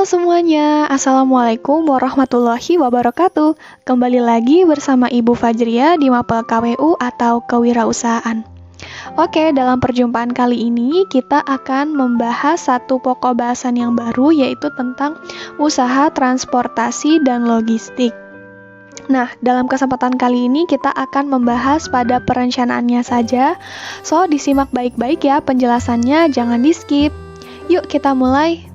semuanya, Assalamualaikum warahmatullahi wabarakatuh. Kembali lagi bersama Ibu Fajria di Mapel KWU atau Kewirausahaan. Oke, dalam perjumpaan kali ini kita akan membahas satu pokok bahasan yang baru, yaitu tentang usaha transportasi dan logistik. Nah, dalam kesempatan kali ini kita akan membahas pada perencanaannya saja. So, disimak baik-baik ya penjelasannya, jangan di-skip. Yuk kita mulai.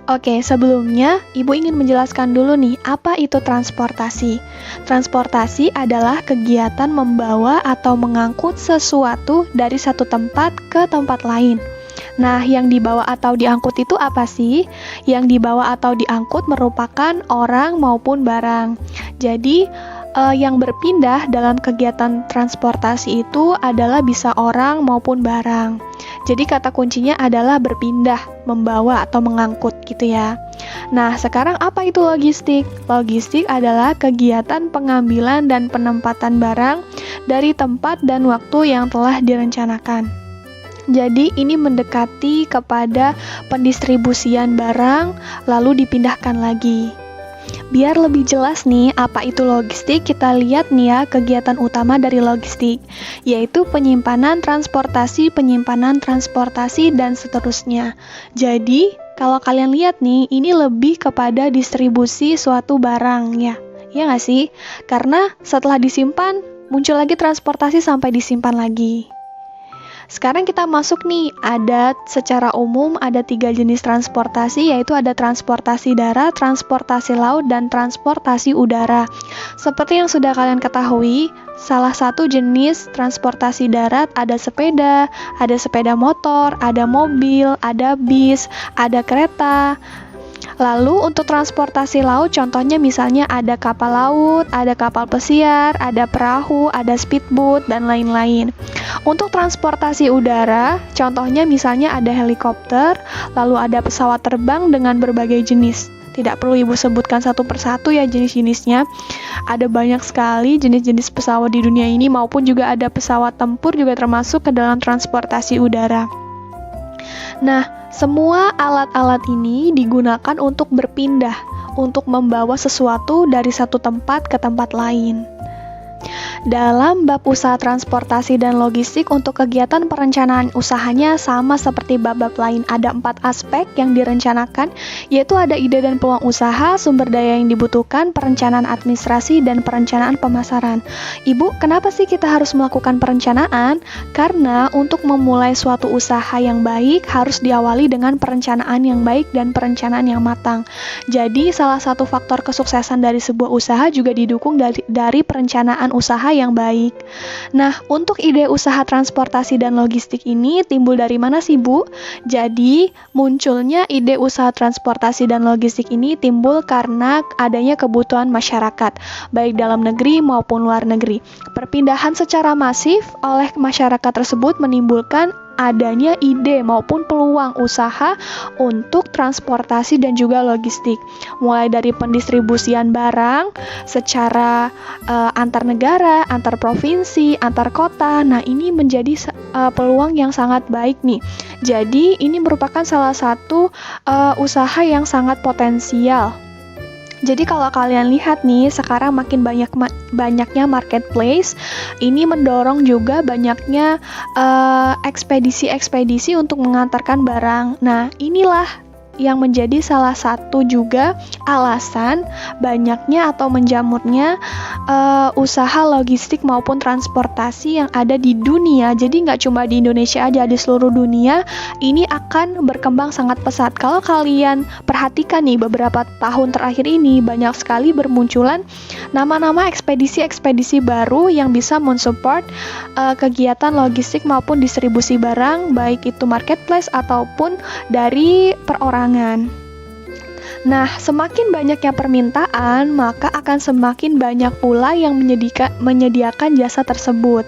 Oke, sebelumnya Ibu ingin menjelaskan dulu nih, apa itu transportasi? Transportasi adalah kegiatan membawa atau mengangkut sesuatu dari satu tempat ke tempat lain. Nah, yang dibawa atau diangkut itu apa sih? Yang dibawa atau diangkut merupakan orang maupun barang. Jadi, yang berpindah dalam kegiatan transportasi itu adalah bisa orang maupun barang. Jadi kata kuncinya adalah berpindah, membawa atau mengangkut gitu ya. Nah, sekarang apa itu logistik? Logistik adalah kegiatan pengambilan dan penempatan barang dari tempat dan waktu yang telah direncanakan. Jadi ini mendekati kepada pendistribusian barang lalu dipindahkan lagi. Biar lebih jelas nih apa itu logistik, kita lihat nih ya kegiatan utama dari logistik, yaitu penyimpanan, transportasi, dan seterusnya. Jadi, kalau kalian lihat nih, ini lebih kepada distribusi suatu barang ya. Ya nggak sih? Karena setelah disimpan, muncul lagi transportasi sampai disimpan lagi. Sekarang kita masuk nih, secara umum ada 3 jenis transportasi, yaitu ada transportasi darat, transportasi laut, dan transportasi udara. Seperti yang sudah kalian ketahui, salah satu jenis transportasi darat ada sepeda motor, ada mobil, ada bis, ada kereta. Lalu untuk transportasi laut, contohnya misalnya ada kapal laut, ada kapal pesiar, ada perahu, ada speedboat, dan lain-lain. Untuk transportasi udara, contohnya misalnya ada helikopter, lalu ada pesawat terbang dengan berbagai jenis. Tidak perlu Ibu sebutkan satu persatu ya jenis-jenisnya. Ada banyak sekali jenis-jenis pesawat di dunia ini, maupun juga ada pesawat tempur juga termasuk ke dalam transportasi udara. Nah, semua alat-alat ini digunakan untuk berpindah, untuk membawa sesuatu dari satu tempat ke tempat lain. Dalam bab usaha transportasi dan logistik, untuk kegiatan perencanaan usahanya sama seperti bab-bab lain. Ada 4 aspek yang direncanakan, yaitu ada ide dan peluang usaha, sumber daya yang dibutuhkan, perencanaan administrasi, dan perencanaan pemasaran. Ibu, kenapa sih kita harus melakukan perencanaan? Karena untuk memulai suatu usaha yang baik harus diawali dengan perencanaan yang baik dan perencanaan yang matang. Jadi, salah satu faktor kesuksesan dari sebuah usaha juga didukung dari perencanaan usaha yang baik. Nah, untuk ide usaha transportasi dan logistik ini timbul dari mana sih, Bu? Jadi, munculnya ide usaha transportasi dan logistik ini timbul karena adanya kebutuhan masyarakat, baik dalam negeri maupun luar negeri. Perpindahan secara masif oleh masyarakat tersebut menimbulkan adanya ide maupun peluang usaha untuk transportasi dan juga logistik. Mulai dari pendistribusian barang secara antar negara, antar provinsi, antar kota. Nah, ini menjadi peluang yang sangat baik nih. Jadi, ini merupakan salah satu usaha yang sangat potensial. Jadi kalau kalian lihat nih, sekarang makin banyaknya marketplace, ini mendorong juga banyaknya ekspedisi-ekspedisi untuk mengantarkan barang. Nah, inilah yang menjadi salah satu juga alasan banyaknya atau menjamurnya usaha logistik maupun transportasi yang ada di dunia. Jadi nggak cuma di Indonesia aja, di seluruh dunia ini akan berkembang sangat pesat. Kalau kalian perhatikan nih, beberapa tahun terakhir ini banyak sekali bermunculan nama-nama ekspedisi-ekspedisi baru yang bisa mensupport kegiatan logistik maupun distribusi barang, baik itu marketplace ataupun dari perorangan. Nah, semakin banyaknya permintaan, maka akan semakin banyak pula yang menyediakan jasa tersebut.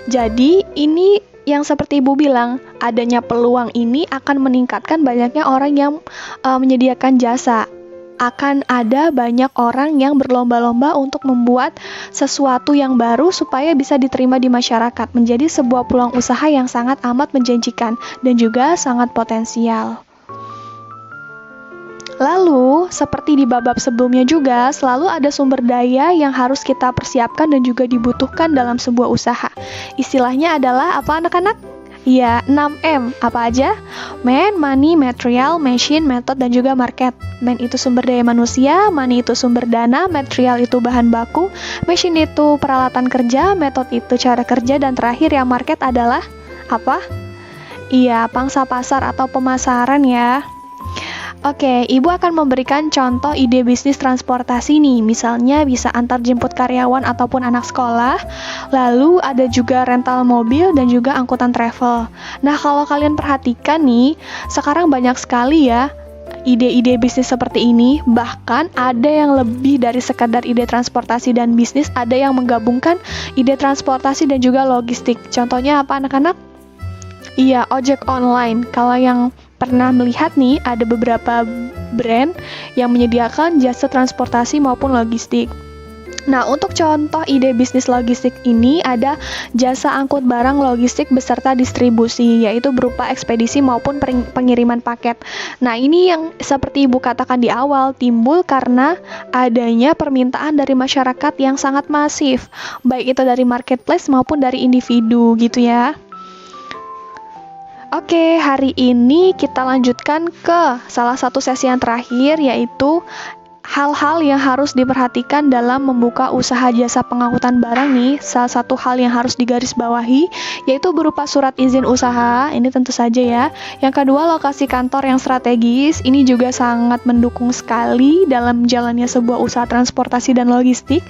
Jadi, ini yang seperti Ibu bilang, adanya peluang ini akan meningkatkan banyaknya orang yang menyediakan jasa. Akan ada banyak orang yang berlomba-lomba untuk membuat sesuatu yang baru supaya bisa diterima di masyarakat, menjadi sebuah peluang usaha yang sangat amat menjanjikan dan juga sangat potensial. Lalu, seperti di bab sebelumnya juga, selalu ada sumber daya yang harus kita persiapkan dan juga dibutuhkan dalam sebuah usaha. Istilahnya adalah apa anak-anak? Ya, 6M. Apa aja? Man, money, material, machine, method, dan juga market. Man itu sumber daya manusia, money itu sumber dana, material itu bahan baku, machine itu peralatan kerja, method itu cara kerja, dan terakhir yang market adalah apa? Iya, pangsa pasar atau pemasaran ya. Oke, Ibu akan memberikan contoh ide bisnis transportasi nih. Misalnya bisa antar jemput karyawan ataupun anak sekolah. Lalu ada juga rental mobil dan juga angkutan travel. Nah, kalau kalian perhatikan nih, sekarang banyak sekali ya ide-ide bisnis seperti ini. Bahkan ada yang lebih dari sekadar ide transportasi dan bisnis, ada yang menggabungkan ide transportasi dan juga logistik. Contohnya apa anak-anak? Iya, ojek online. Kalau yang pernah melihat nih, ada beberapa brand yang menyediakan jasa transportasi maupun logistik. Nah, untuk contoh ide bisnis logistik ini ada jasa angkut barang logistik beserta distribusi, yaitu berupa ekspedisi maupun pengiriman paket. Nah, ini yang seperti Ibu katakan di awal, timbul karena adanya permintaan dari masyarakat yang sangat masif, baik itu dari marketplace maupun dari individu gitu ya. Oke, hari ini kita lanjutkan ke salah satu sesi yang terakhir, yaitu hal-hal yang harus diperhatikan dalam membuka usaha jasa pengangkutan barang nih. Salah satu hal yang harus digarisbawahi yaitu berupa surat izin usaha. Ini tentu saja ya. Yang kedua, lokasi kantor yang strategis. Ini juga sangat mendukung sekali dalam jalannya sebuah usaha transportasi dan logistik.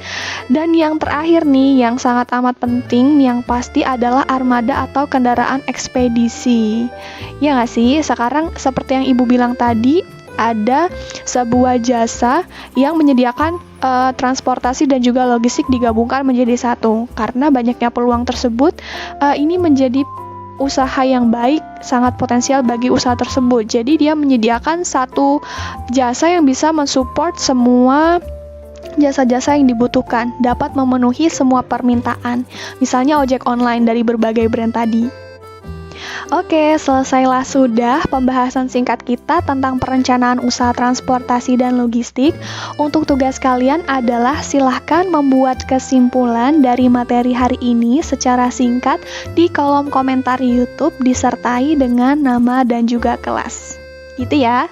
Dan yang terakhir nih, yang sangat amat penting, yang pasti adalah armada atau kendaraan ekspedisi. Ya nggak sih? Sekarang seperti yang Ibu bilang tadi, ada sebuah jasa yang menyediakan transportasi dan juga logistik digabungkan menjadi satu. Karena banyaknya peluang tersebut, ini menjadi usaha yang baik, sangat potensial bagi usaha tersebut. Jadi dia menyediakan satu jasa yang bisa mensupport semua jasa-jasa yang dibutuhkan, dapat memenuhi semua permintaan. Misalnya ojek online dari berbagai brand tadi. Oke, selesailah sudah pembahasan singkat kita tentang perencanaan usaha transportasi dan logistik. Untuk tugas kalian adalah silahkan membuat kesimpulan dari materi hari ini secara singkat di kolom komentar YouTube disertai dengan nama dan juga kelas. Gitu ya.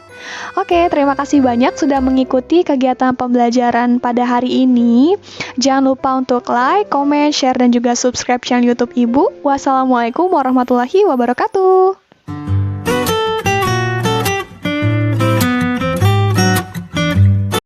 Oke, terima kasih banyak sudah mengikuti kegiatan pembelajaran pada hari ini. Jangan lupa untuk like, comment, share, dan juga subscribe channel YouTube Ibu. Wassalamualaikum warahmatullahi wabarakatuh.